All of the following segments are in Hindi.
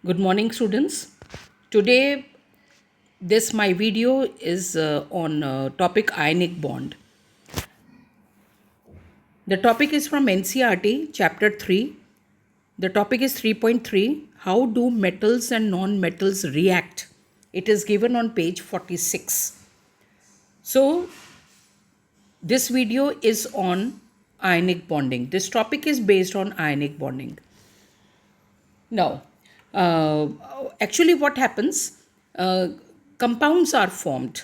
Good morning, students. Today, this my video is on topic ionic bond. The topic is from NCERT, Chapter 3. The topic is 3.3. How do metals and non-metals react? It is given on page 46. So, this video is on ionic bonding. This topic is based on ionic bonding. Now, uh, actually, what happens? Uh, Compounds are formed.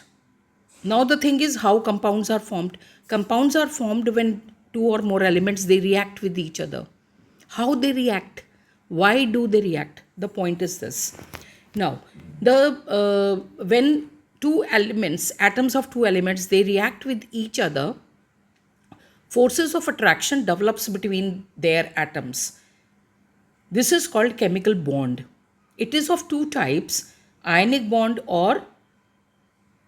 Now the thing is how compounds are formed. Compounds are formed when two or more elements they react with each other. How they react? Why do they react? The point is this. Now, when two elements, atoms of two elements, they react with each other, forces of attraction develops between their atoms. This is called chemical bond. It is of two types, ionic bond or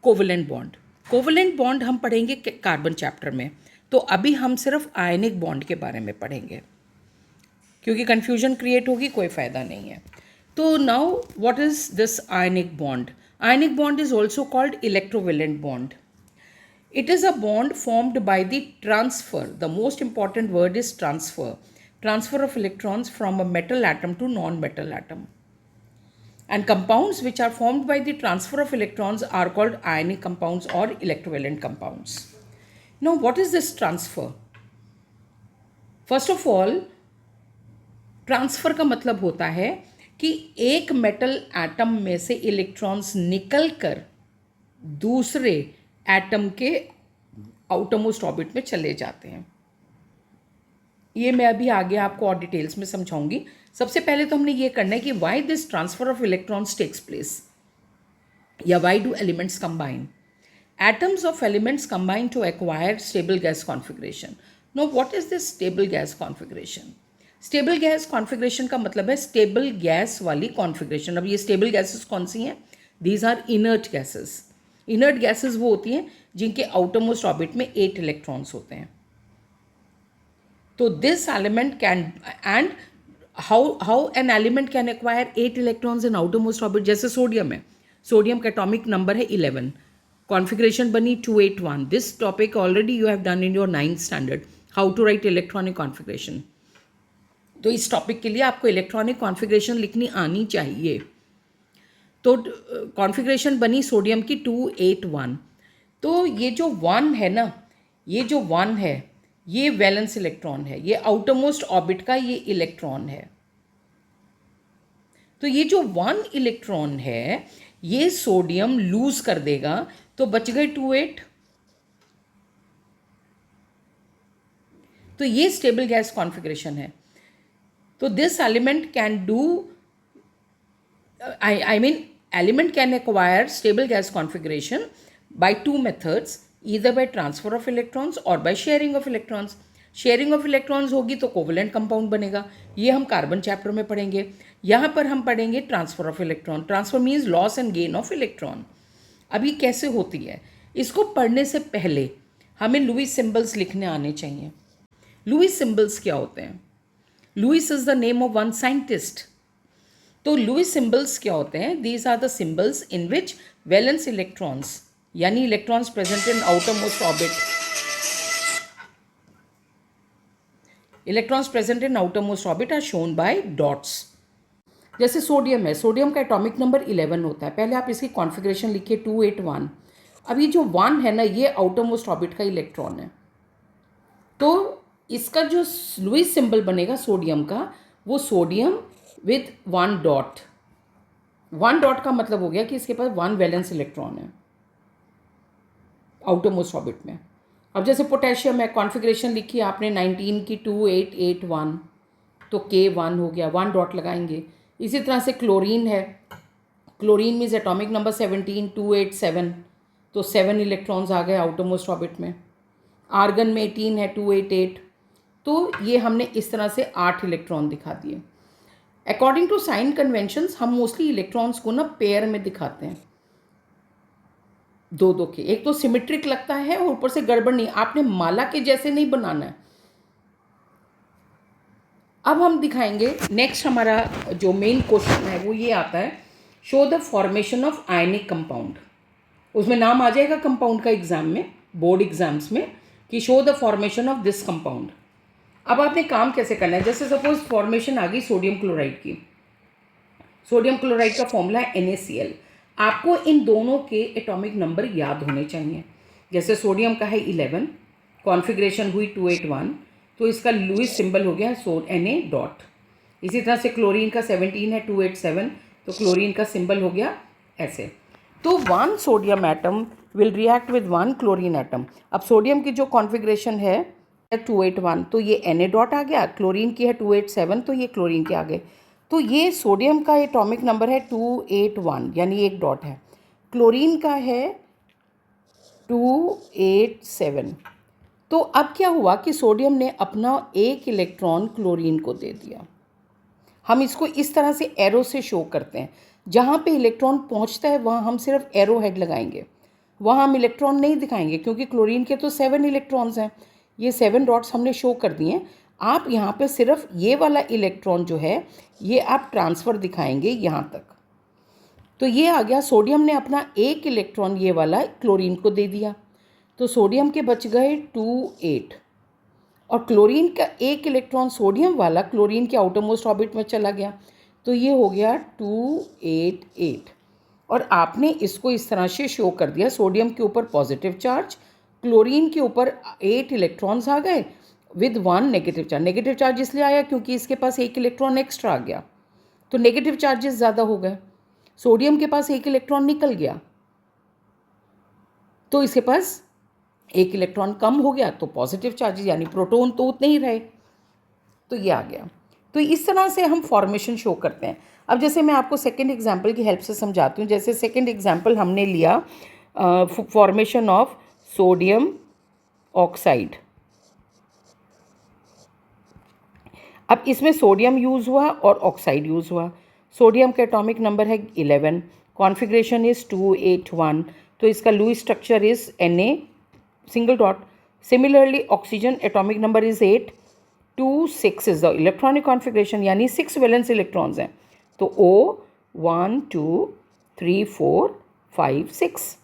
covalent bond. Covalent bond हम पढ़ेंगे कार्बन चैप्टर में, तो अभी हम सिर्फ आयनिक बॉन्ड के बारे में पढ़ेंगे क्योंकि कन्फ्यूजन क्रिएट होगी, कोई फ़ायदा नहीं है. तो now what is this ionic bond? Ionic bond is also called electrovalent bond. It is a bond formed by the transfer. The most important word is transfer. Transfer of electrons from a metal atom to non-metal atom. And compounds which are formed by the transfer of electrons are called ionic compounds or electrovalent compounds. Now, what is this transfer? First of all, transfer का मतलब होता है कि एक मेटल एटम में से इलेक्ट्रॉन्स निकल कर दूसरे एटम के आउटरमोस्ट ऑर्बिट में चले जाते हैं. ये मैं अभी आगे आपको और डिटेल्स में समझाऊंगी. सबसे पहले तो हमने ये करना है कि why this transfer of electrons takes place, या why do elements combine. Atoms of elements combine to acquire stable gas configuration. No, what is this stable gas configuration? Stable gas configuration का मतलब है स्टेबल गैस वाली कॉन्फिगरेशन. अब ये स्टेबल गैसेस कौन सी हैं? These are inert gases. Inert gases वो होती हैं जिनके आउटरमोस्ट ऑर्बिट में 8 इलेक्ट्रॉन्स होते हैं. तो this element can and how an element can acquire 8 electrons in outermost orbit. जैसे सोडियम है, सोडियम का एटॉमिक नंबर है 11, कॉन्फिगरेशन बनी 281. This topic already you have done in your 9th standard, how to write electronic configuration. तो इस टॉपिक के लिए आपको इलेक्ट्रॉनिक कॉन्फिगरेशन लिखनी आनी चाहिए. तो कॉन्फिगरेशन बनी सोडियम की 281. तो ये जो 1 है ना, ये जो 1 है ये वैलेंस इलेक्ट्रॉन है, ये आउटरमोस्ट ऑर्बिट का ये इलेक्ट्रॉन है. तो ये जो 1 इलेक्ट्रॉन है ये सोडियम लूज कर देगा, तो बच गए 28. तो ये स्टेबल गैस कॉन्फिगरेशन है. तो this element can do I mean element can acquire stable gas configuration by two methods, either by transfer of electrons or by sharing of electrons. Sharing of electrons होगी तो कोवलेंट कंपाउंड बनेगा. ये हम कार्बन चैप्टर में पढ़ेंगे. यहाँ पर हम पढ़ेंगे transfer of electron. Transfer means loss and gain of electron. अभी कैसे होती है इसको पढ़ने से पहले हमें लुईस सिंबल्स लिखने आने चाहिए. लुईस सिंबल्स क्या होते हैं? Lewis is the name of one scientist. तो लुईस सिंबल्स क्या होते हैं? These are the symbols in which valence electrons यानी electrons present in outermost orbit, electrons present in outermost orbit are shown by dots. जैसे सोडियम है, सोडियम का एटॉमिक नंबर 11 होता है. पहले आप इसकी कॉन्फिगरेशन लिखिए 281. अब ये जो 1 है ना ये आउटरमोस्ट ऑर्बिट का इलेक्ट्रॉन है. तो इसका जो लुईस सिंबल बनेगा सोडियम का, वो सोडियम विथ 1 डॉट. 1 डॉट का मतलब हो गया कि इसके पास 1 वैलेंस इलेक्ट्रॉन है आउटरमोस्ट ऑर्बिट में. अब जैसे पोटेशियम है, कॉन्फिगरेशन लिखी आपने 19 की 2881, तो K1 हो गया, 1 डॉट लगाएंगे. इसी तरह से क्लोरीन है, क्लोरीन मीन्स एटॉमिक नंबर 17 287, तो 7 इलेक्ट्रॉन्स आ गए आउटरमोस्ट ऑर्बिट में. आर्गन में 18 है 288, तो ये हमने इस तरह से 8 इलेक्ट्रॉन दिखा दिए. अकॉर्डिंग टू साइन कन्वेंशंस हम मोस्टली इलेक्ट्रॉन्स को ना पेयर में दिखाते हैं, 2-2 के. एक तो सिमेट्रिक लगता है और ऊपर से गड़बड़ नहीं, आपने माला के जैसे नहीं बनाना है. अब हम दिखाएंगे नेक्स्ट, हमारा जो मेन क्वेश्चन है वो ये आता है, show the formation of ionic compound. उसमें नाम आ जाएगा कंपाउंड का एग्जाम में, बोर्ड एग्जाम्स में, कि show the formation of this compound. अब आपने काम कैसे करना है, जैसे सपोज फॉर्मेशन आ गई सोडियम क्लोराइड की। सोडियम क्लोराइड का फॉर्मूला है NaCl। आपको इन दोनों के एटॉमिक नंबर याद होने चाहिए। जैसे सोडियम का है 11, कॉन्फ़िगरेशन हुई 281, तो इसका लुईस सिंबल हो गया Na डॉट। इसी तरह से क्लोरीन का 17 है, 287, तो क्लोरीन का सिंबल हो गया ऐसे। तो 1 sodium atom will react with 1 chlorine atom. अब सोडियम की जो कॉन्फ़िगरेशन है 281, तो ये Na डॉट आ गया, क्लोरीन की है 287, तो ये क्लोरीन के आ गए। तो ये सोडियम का एटॉमिक नंबर है 281, यानी एक डॉट है। क्लोरीन का है 287। तो अब क्या हुआ कि सोडियम ने अपना एक इलेक्ट्रॉन क्लोरीन को दे दिया। हम इसको इस तरह से एरो से शो करते हैं, जहाँ पे इलेक्ट्रॉन पहुँचता है वहाँ हम सिर्फ एरो हेड लगाएंगे, वहाँ हम इलेक्ट्रॉन नहीं दिखाएंगे, क्योंकि क्लोरीन के तो 7 इलेक्ट्रॉन्स हैं। ये 7 डॉट्स हमने शो कर दिए हैं। आप यहाँ पे सिर्फ ये वाला इलेक्ट्रॉन जो है ये आप ट्रांसफ़र दिखाएंगे यहाँ तक। तो ये आ गया, सोडियम ने अपना एक इलेक्ट्रॉन ये वाला क्लोरीन को दे दिया, तो सोडियम के बच गए 28, और क्लोरीन का एक इलेक्ट्रॉन सोडियम वाला क्लोरीन के आउटर मोस्ट ऑर्बिट में चला गया, तो ये हो गया 288। और आपने इसको इस तरह से शो कर दिया, सोडियम के ऊपर पॉजिटिव चार्ज, क्लोरीन के ऊपर 8 इलेक्ट्रॉन्स आ गए with 1 negative charge. Negative charge इसलिए आया क्योंकि इसके पास एक इलेक्ट्रॉन एक्स्ट्रा आ गया, तो नेगेटिव चार्जेस ज़्यादा हो गए। सोडियम के पास एक इलेक्ट्रॉन निकल गया, तो इसके पास एक इलेक्ट्रॉन कम हो गया, तो पॉजिटिव चार्जेस यानी प्रोटॉन तो उतने ही रहे, तो ये आ गया। तो इस तरह से हम फॉर्मेशन शो करते हैं। अब जैसे मैं आपको सेकंड एग्जांपल की हेल्प से समझाती हूँ। जैसे सेकंड एग्जांपल हमने लिया फॉर्मेशन ऑफ सोडियम ऑक्साइड। अब इसमें सोडियम यूज़ हुआ और ऑक्साइड यूज़ हुआ। सोडियम का एटॉमिक नंबर है 11, कॉन्फ़िगरेशन इज़ 281, तो इसका Lewis structure is Na single dot. Similarly, oxygen atomic number is 8, 2, 6 is the electronic configuration, यानी 6 वैलेंस इलेक्ट्रॉन्स हैं। तो O 1 2 3 4 5 6,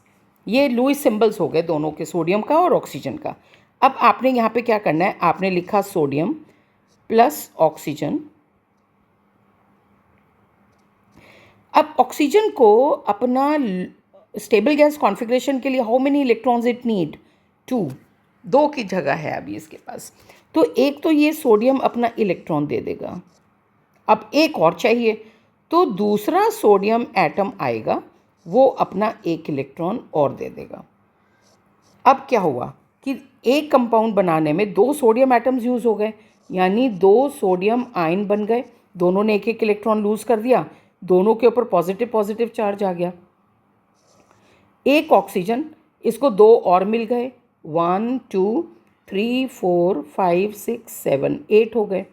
ये लुईस सिंबल्स हो गए दोनों के, सोडियम का और ऑक्सीजन का। अब आपने यहाँ पे क्या करना है, आपने लिखा सोडियम प्लस ऑक्सीजन। अब ऑक्सीजन को अपना स्टेबल गैस कॉन्फ़िगरेशन के लिए how many electrons it need, 2 की जगह है अभी इसके पास। तो एक तो ये सोडियम अपना इलेक्ट्रॉन दे देगा, अब एक और चाहिए, तो दूसरा सोडियम एटम आएगा, वो अपना एक इलेक्ट्रॉन और दे देगा। अब क्या हुआ कि एक कंपाउंड बनाने में 2 सोडियम एटम्स यूज़ हो गए, यानी 2 सोडियम आयन बन गए, दोनों ने एक एक इलेक्ट्रॉन लूज़ कर दिया, दोनों के ऊपर पॉजिटिव पॉजिटिव चार्ज आ गया। एक ऑक्सीजन, इसको 2 और मिल गए, 1 2 3 4 5 6 7 8 हो गए।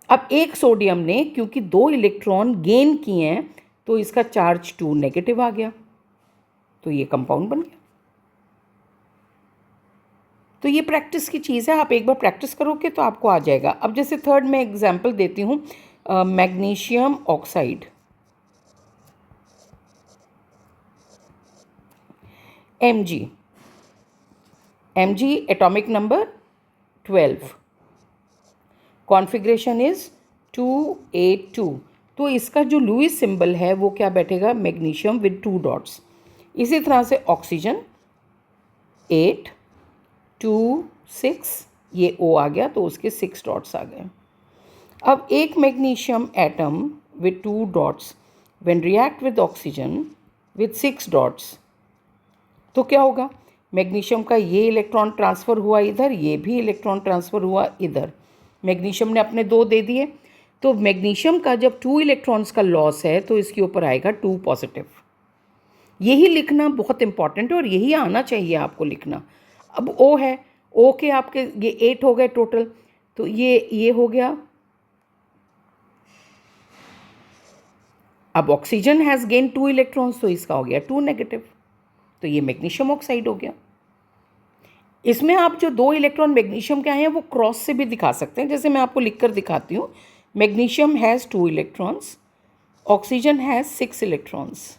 अब एक सोडियम ने क्योंकि 2 इलेक्ट्रॉन गेन किए हैं, तो इसका चार्ज 2 नेगेटिव आ गया, तो ये कंपाउंड बन गया। तो ये प्रैक्टिस की चीज़ है, आप एक बार प्रैक्टिस करोगे तो आपको आ जाएगा। अब जैसे थर्ड मैं एग्जांपल देती हूँ, magnesium oxide, Mg atomic number 12, configuration is 282, तो इसका जो लुईस सिंबल है वो क्या बैठेगा, मैग्नीशियम विद 2 डॉट्स। इसी तरह से ऑक्सीजन 8 2 6, ये O आ गया, तो उसके 6 डॉट्स आ गए। अब एक magnesium atom with 2 dots when react with oxygen with 6 dots, तो क्या होगा, मैग्नीशियम का ये इलेक्ट्रॉन ट्रांसफ़र हुआ इधर, ये भी इलेक्ट्रॉन ट्रांसफ़र हुआ इधर, मैग्नीशियम ने अपने 2 दे दिए, तो मैग्नीशियम का जब 2 इलेक्ट्रॉन्स का लॉस है तो इसके ऊपर आएगा 2 पॉजिटिव। यही लिखना बहुत इंपॉर्टेंट है और यही आना चाहिए आपको लिखना। अब O है, O के आपके ये 8 हो गए टोटल, तो ये हो गया। अब ऑक्सीजन हैज़ गेन 2 इलेक्ट्रॉन्स, तो इसका हो गया 2 नेगेटिव, तो ये मैग्नीशियम ऑक्साइड हो गया। इसमें आप जो 2 इलेक्ट्रॉन मैग्नीशियम के आए हैं वो क्रॉस से भी दिखा सकते हैं, जैसे मैं आपको लिख कर दिखाती हूँ। Magnesium has 2 electrons, oxygen has 6 electrons.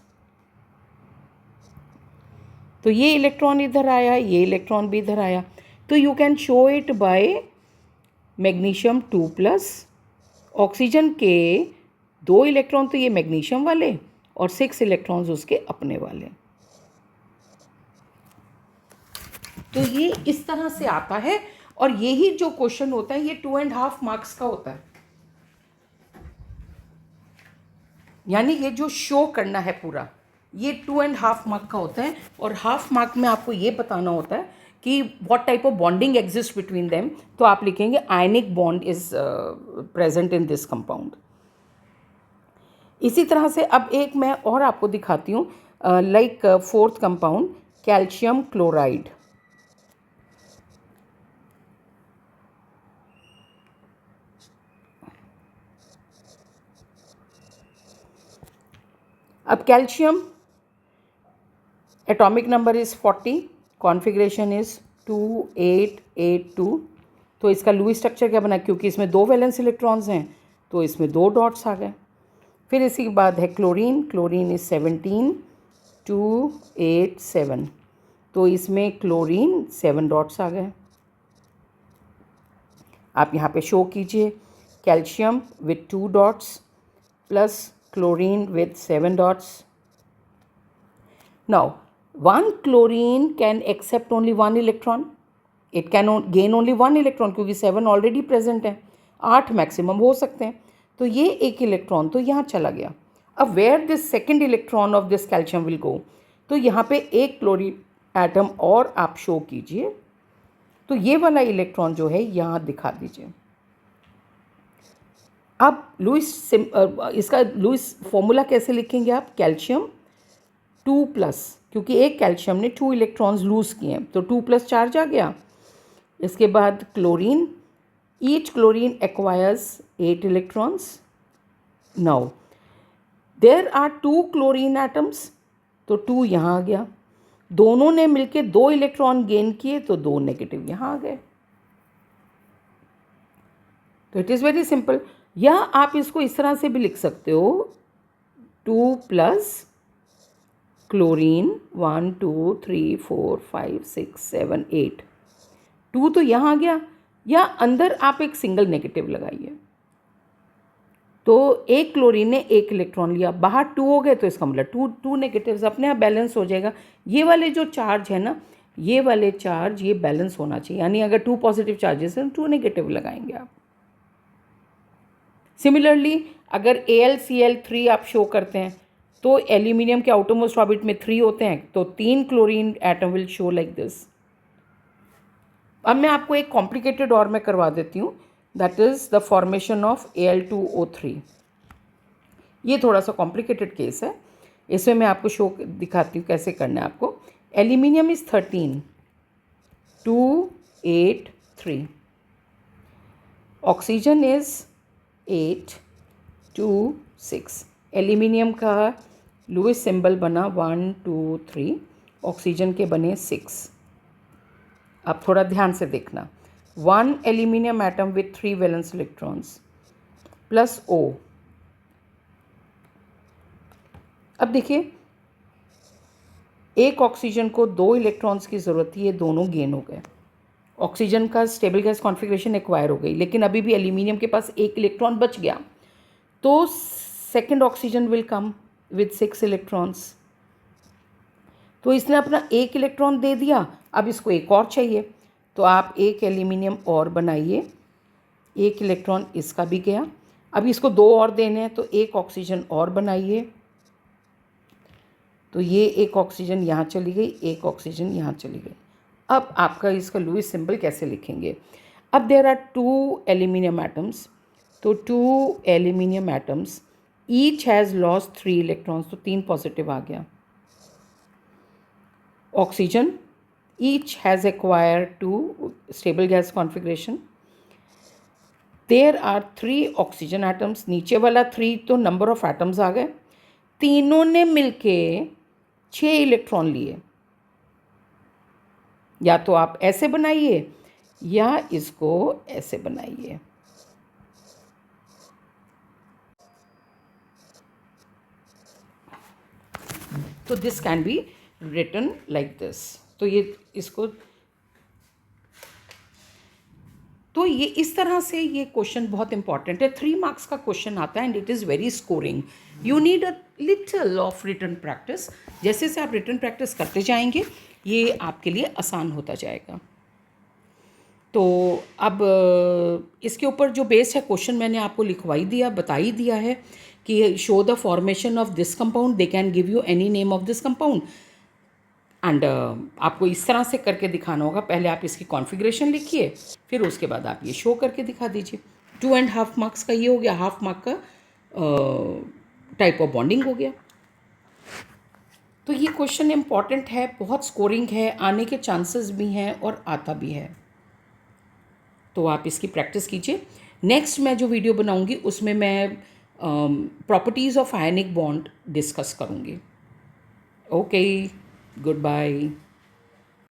तो ये इलेक्ट्रॉन इधर आया, ये इलेक्ट्रॉन भी इधर आया, तो you can show it by magnesium 2+, oxygen के 2 इलेक्ट्रॉन तो ये मैग्नीशियम वाले और 6 इलेक्ट्रॉन्स उसके अपने वाले। तो ये इस तरह से आता है, और यही जो क्वेश्चन होता है ये 2.5 मार्क्स का होता है। यानी ये जो शो करना है पूरा, ये 2.5 मार्क का होता है, और हाफ मार्क में आपको ये बताना होता है कि what type of bonding exist between them. तो आप लिखेंगे ionic bond is present in this compound. इसी तरह से अब एक मैं और आपको दिखाती हूँ, like 4th compound calcium chloride. अब calcium atomic number is 40, configuration is 2882। तो इसका लुईस स्ट्रक्चर क्या बना, क्योंकि इसमें 2 वैलेंस इलेक्ट्रॉन्स हैं तो इसमें 2 डॉट्स आ गए। फिर इसी के बाद है क्लोरीन, क्लोरीन इज़ 17287, तो इसमें क्लोरीन 7 डॉट्स आ गए। आप यहाँ पे शो कीजिए calcium with 2 dots plus chlorine with 7 dots. Now, one chlorine can accept only 1 electron. It can gain only 1 electron क्योंकि 7 already present है, 8 मैक्सिमम हो सकते हैं। तो ये एक इलेक्ट्रॉन तो यहाँ चला गया। अब where this second electron of this calcium will go, तो यहाँ पे एक क्लोरीन एटम और आप शो कीजिए। तो ये वाला इलेक्ट्रॉन जो है यहाँ दिखा दीजिए। अब इसका लुईस फॉर्मूला कैसे लिखेंगे आप, कैल्शियम 2+, क्योंकि एक कैल्शियम ने 2 इलेक्ट्रॉन्स लूज़ किए हैं तो 2+ चार्ज आ गया। इसके बाद chlorine, each chlorine acquires 8 electrons. Now there are 2 chlorine atoms, तो 2 यहाँ आ गया। दोनों ने मिलके 2 इलेक्ट्रॉन गेन किए तो 2 नेगेटिव यहाँ आ गए। तो इट इज़ वेरी सिंपल। या आप इसको इस तरह से भी लिख सकते हो, 2+ क्लोरीन 1 2 3 4 5 6 7 8, 2 तो यहाँ आ गया, या अंदर आप एक सिंगल नेगेटिव लगाइए। तो एक क्लोरीन ने 1 इलेक्ट्रॉन लिया, बाहर 2 हो गए, तो इसका मतलब 2 नेगेटिव्स अपने आप बैलेंस हो जाएगा। ये वाले जो चार्ज है ना, ये वाले चार्ज ये बैलेंस होना चाहिए, यानी अगर 2 पॉजिटिव चार्जेस हैं 2 नेगेटिव लगाएंगे आप। सिमिलरली अगर AlCl3 आप शो करते हैं तो एल्यूमिनियम के आउटरमोस्ट ऑर्बिट में 3 होते हैं, तो 3 chlorine atom will show like this. अब मैं आपको एक कॉम्प्लिकेटेड और मैं करवा देती हूँ, that is the formation of Al2O3। ये थोड़ा सा कॉम्प्लिकेटेड केस है, इसमें मैं आपको शो दिखाती हूँ कैसे करना है आपको। Aluminium is 13 2 8 3, oxygen is 8 2 6। Aluminium का लुईस सिंबल बना 1 2 3, ऑक्सीजन के बने 6। अब थोड़ा ध्यान से देखना, 1 aluminium atom with 3 valence electrons plus O। अब देखिए एक ऑक्सीजन को 2 इलेक्ट्रॉन्स की ज़रूरत थी, ये दोनों गेन हो गए। ऑक्सीजन का स्टेबल गैस कॉन्फ़िगरेशन एक्वायर हो गई, लेकिन अभी भी एल्यूमिनियम के पास 1 इलेक्ट्रॉन बच गया, तो second oxygen will come with 6 electrons. तो इसने अपना 1 इलेक्ट्रॉन दे दिया, अब इसको एक और चाहिए, तो आप एक एल्यूमिनियम और बनाइए, 1 इलेक्ट्रॉन इसका भी गया। अब इसको 2 और देने हैं, तो एक ऑक्सीजन और बनाइए, तो ये एक ऑक्सीजन यहाँ चली गई, एक ऑक्सीजन यहाँ चली गई। अब आपका इसका लुईस सिंबल कैसे लिखेंगे। अब देयर आर 2 एल्यूमिनियम एटम्स, तो 2 aluminium atoms each has lost 3 electrons, तो 3 पॉजिटिव आ गया। Oxygen each has acquired 2 stable gas configuration. There are 3 oxygen atoms, नीचे वाला 3 तो नंबर ऑफ एटम्स आ गए, तीनों ने मिलके 6 इलेक्ट्रॉन लिए। या तो आप ऐसे बनाइए या इसको ऐसे बनाइए। तो this can be written like this. तो ये इसको, तो ये इस तरह से ये क्वेश्चन बहुत इंपॉर्टेंट है। 3 मार्क्स का क्वेश्चन आता है and it is very scoring. You need a little of written practice. जैसे जैसे आप रिटन प्रैक्टिस करते जाएंगे ये आपके लिए आसान होता जाएगा। तो अब इसके ऊपर जो बेस है क्वेश्चन मैंने आपको लिखवाई दिया, बता ही दिया है कि show the formation of this compound, they can give you any name of this compound and आपको इस तरह से करके दिखाना होगा। पहले आप इसकी कॉन्फ़िगरेशन लिखिए, फिर उसके बाद आप ये शो करके दिखा दीजिए। 2.5 मार्क्स का ये हो गया, हाफ मार्क का टाइप ऑफ बॉन्डिंग हो गया। तो ये क्वेश्चन इम्पॉर्टेंट है, बहुत स्कोरिंग है, आने के चांसेस भी हैं और आता भी है। तो आप इसकी प्रैक्टिस कीजिए। नेक्स्ट मैं जो वीडियो बनाऊंगी उसमें मैं properties of ionic bond discuss करूंगी। Okay, good bye.